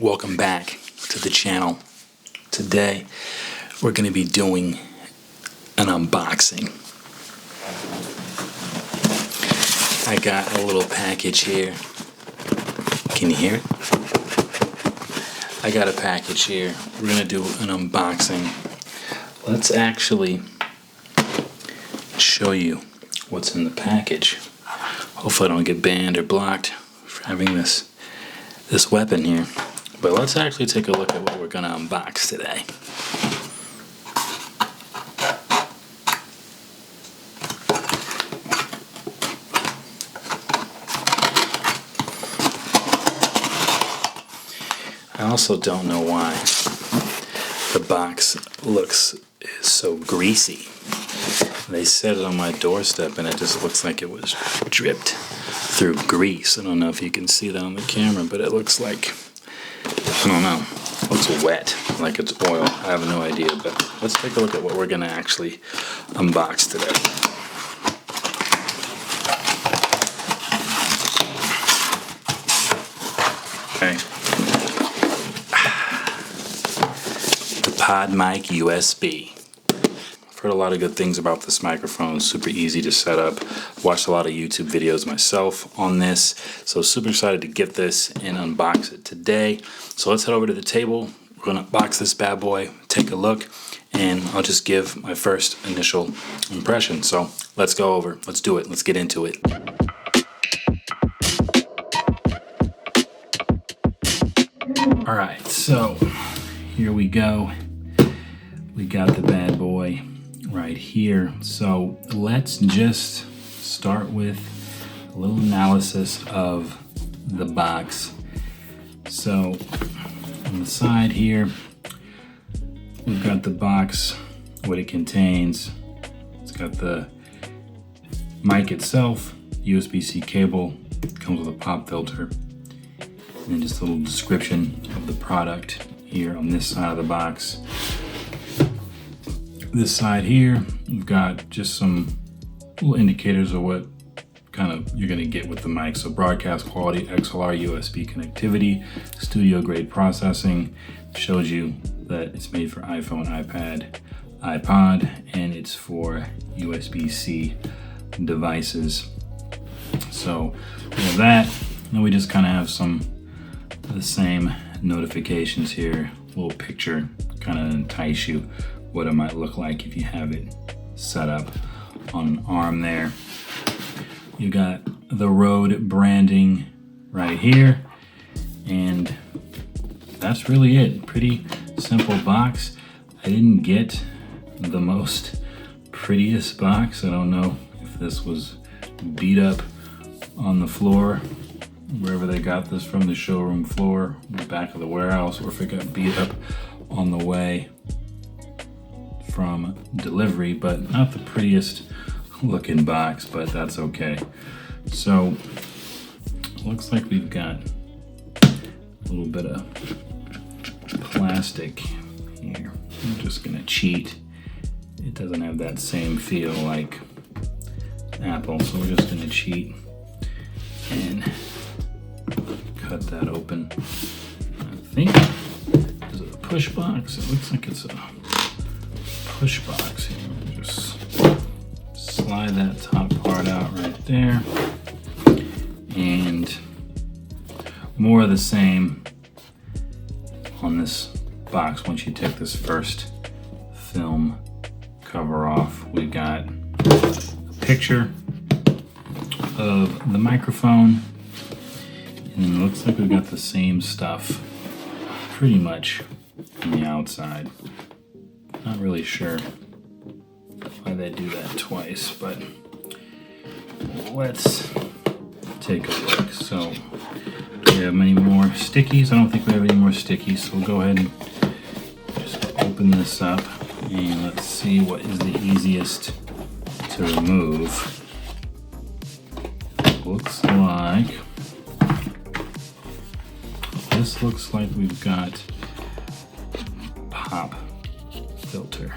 Welcome back to the channel. Today we're going to be doing an unboxing. I got a little package here. Can you hear it? I got a package here. We're going to do an unboxing. Let's actually show you what's in the package. Hopefully I don't get banned or blocked for having this weapon here. But let's actually take a look at what we're going to unbox today. I also don't know why the box looks so greasy. They set it on my doorstep and it just looks like it was dripped through grease. I don't know if you can see that on the camera, but it looks like, I don't know, it looks wet, like it's oil. I have no idea, but let's take a look at what we're going to actually unbox today. Okay. The Podmic USB. I've heard a lot of good things about this microphone. Super easy to set up. Watched a lot of YouTube videos myself on this, so super excited to get this and unbox it today. So let's head over to the table. We're gonna box this bad boy, take a look, and I'll just give my first initial impression. So let's go over, let's do it, let's get into it. All right, so here we go. We got the bad boy right here. So let's just start with a little analysis of the box. So on the side here, we've got the box, what it contains. It's got the mic itself, USB-C cable, comes with a pop filter, and then just a little description of the product here on this side of the box. This side here, you've got just some little indicators of what kind of you're going to get with the mic. So broadcast quality, XLR, USB connectivity, studio grade processing. Shows you that it's made for iPhone, iPad, iPod, and it's for USB-C devices. So we have that, and we just kind of have some of the same notifications here. A little picture, kind of entice you what it might look like if you have it set up on an arm there. You got the Rode branding right here, and that's really it. Pretty simple box. I didn't get the most prettiest box. I don't know if this was beat up on the floor, wherever they got this from, the showroom floor, the back of the warehouse, or if it got beat up on the way from delivery, but not the prettiest looking box, but that's okay. So looks like we've got a little bit of plastic here. I'm just gonna cheat. It doesn't have that same feel like Apple, so we're just gonna cheat and cut that open. I think, is it a push box? It looks like it's a push box here. Just slide that top part out right there, and more of the same on this box. Once you take this first film cover off, we got a picture of the microphone, and then it looks like we've got the same stuff pretty much on the outside. Not really sure why they do that twice, but let's take a look. So, do we have many more stickies? I don't think we have any more stickies, so we'll go ahead and just open this up and let's see what is the easiest to remove. Looks like, this looks like we've got pop filter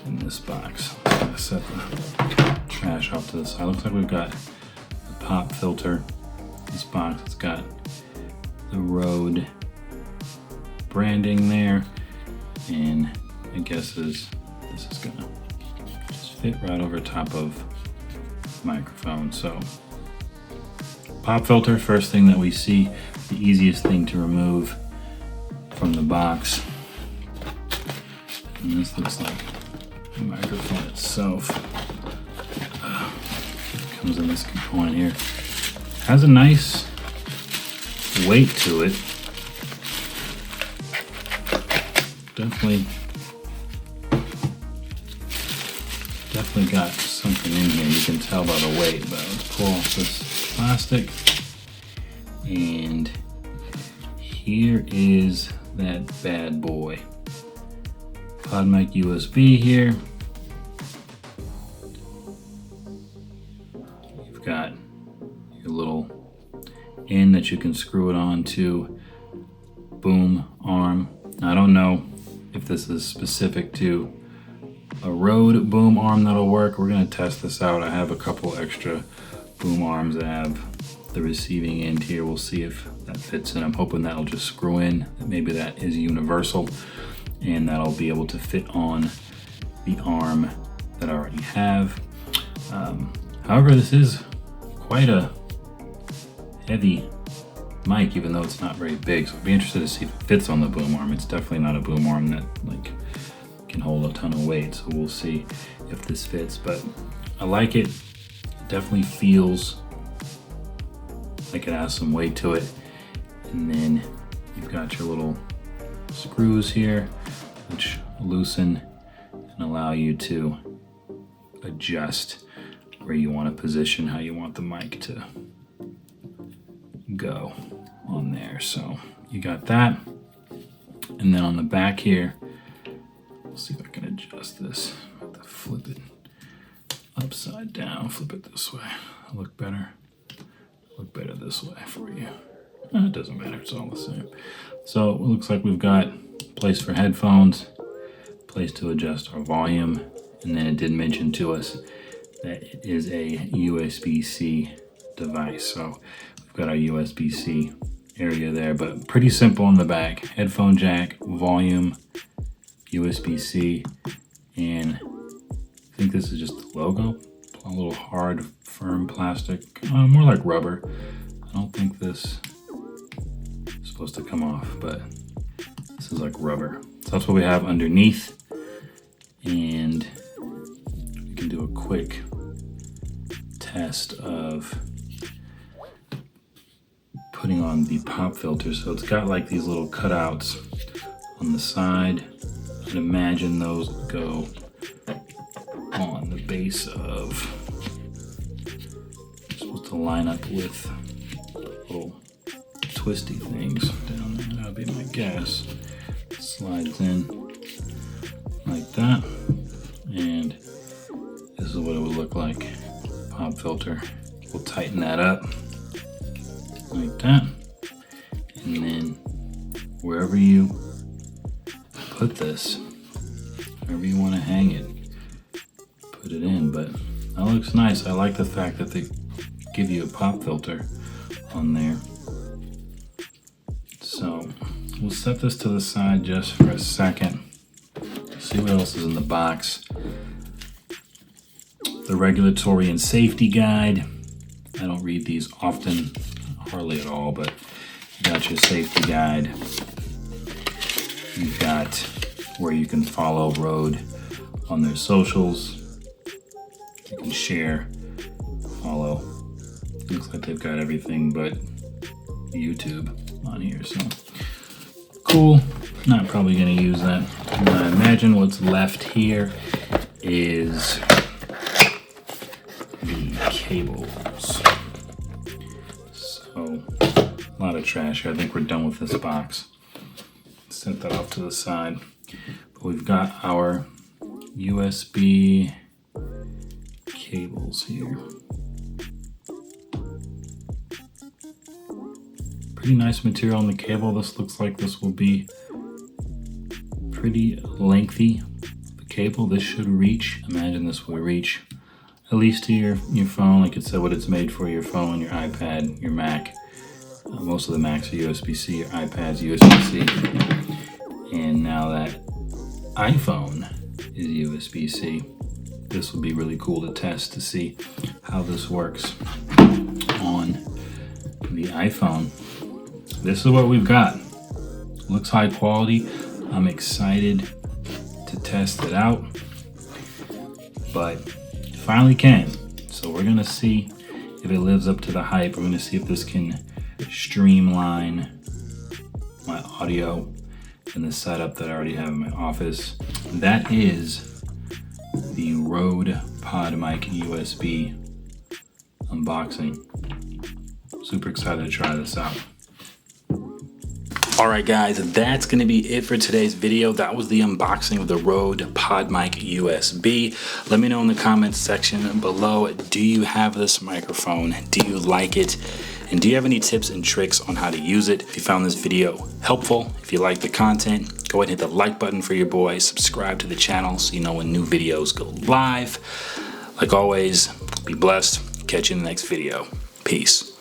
in this box. I'm gonna set the trash off to the side. Looks like we've got the pop filter. This box, it's got the Rode branding there, and I guess this is gonna just fit right over top of the microphone. So pop filter, first thing that we see, the easiest thing to remove from the box. And this looks like the microphone itself. Comes in this component here. Has a nice weight to it. Definitely got something in here. You can tell by the weight, but let's pull off this plastic. And here is that bad boy. Podmic USB here. You've got your little end that you can screw it on to. Boom arm. I don't know if this is specific to a Rode boom arm that'll work. We're gonna test this out. I have a couple extra boom arms that have the receiving end here. We'll see if that fits in. I'm hoping that'll just screw in. Maybe that is universal, and that'll be able to fit on the arm that I already have. However, this is quite a heavy mic, even though it's not very big, so I'd be interested to see if it fits on the boom arm. It's definitely not a boom arm that like can hold a ton of weight, so we'll see if this fits. But I like it. It definitely feels like it has some weight to it. And then you've got your little screws here, which loosen and allow you to adjust where you want to position, how you want the mic to go on there. So you got that. And then on the back here, we'll see if I can adjust this. I have to flip it upside down, flip it this way. It'll look better. Look better this way for you. It doesn't matter, it's all the same. So it looks like we've got place for headphones, place to adjust our volume, and then it did mention to us that it is a USB-C device. So we've got our USB-C area there, but pretty simple on the back. Headphone jack, volume, USB-C, and I think this is just the logo. A little hard, firm plastic, more like rubber. I don't think this is supposed to come off, but this is like rubber. So that's what we have underneath, and we can do a quick test of putting on the pop filter. So it's got like these little cutouts on the side. I'd imagine those go on the base of, it's supposed to line up with little twisty things down there. That would be my guess. It slides in like that, and this is what it would look like. Pop filter. We'll tighten that up like that, and then wherever you put this, wherever you want to hang it, put it in. But that looks nice. I like the fact that they give you a pop filter on there. So we'll set this to the side just for a second. See what else is in the box. The regulatory and safety guide. I don't read these often, hardly at all, but you got your safety guide. You've got where you can follow Rode on their socials. You can share, follow. Looks like they've got everything but YouTube on here, so cool. Not probably gonna use that. I imagine what's left here is the cables. So a lot of trash here. I think we're done with this box. Set that off to the side. But we've got our USB cables here. Pretty nice material on the cable. This looks like this will be pretty lengthy. The cable, this should reach, imagine this will reach at least to your phone. Like it said what it's made for, your phone, your iPad, your Mac. Most of the Macs are USB-C, your iPad's USB-C. And now that iPhone is USB-C, this will be really cool to test to see how this works on the iPhone. This is what we've got. Looks high quality. I'm excited to test it out, but it finally can. So we're gonna see if it lives up to the hype. We're gonna see if this can streamline my audio in the setup that I already have in my office. That is the Rode Podmic USB unboxing. Super excited to try this out. All right, guys, that's going to be it for today's video. That was the unboxing of the Rode Podmic USB. Let me know in the comments section below, do you have this microphone? Do you like it? And do you have any tips and tricks on how to use it? If you found this video helpful, if you like the content, go ahead and hit the like button for your boy. Subscribe to the channel so you know when new videos go live. Like always, be blessed. Catch you in the next video. Peace.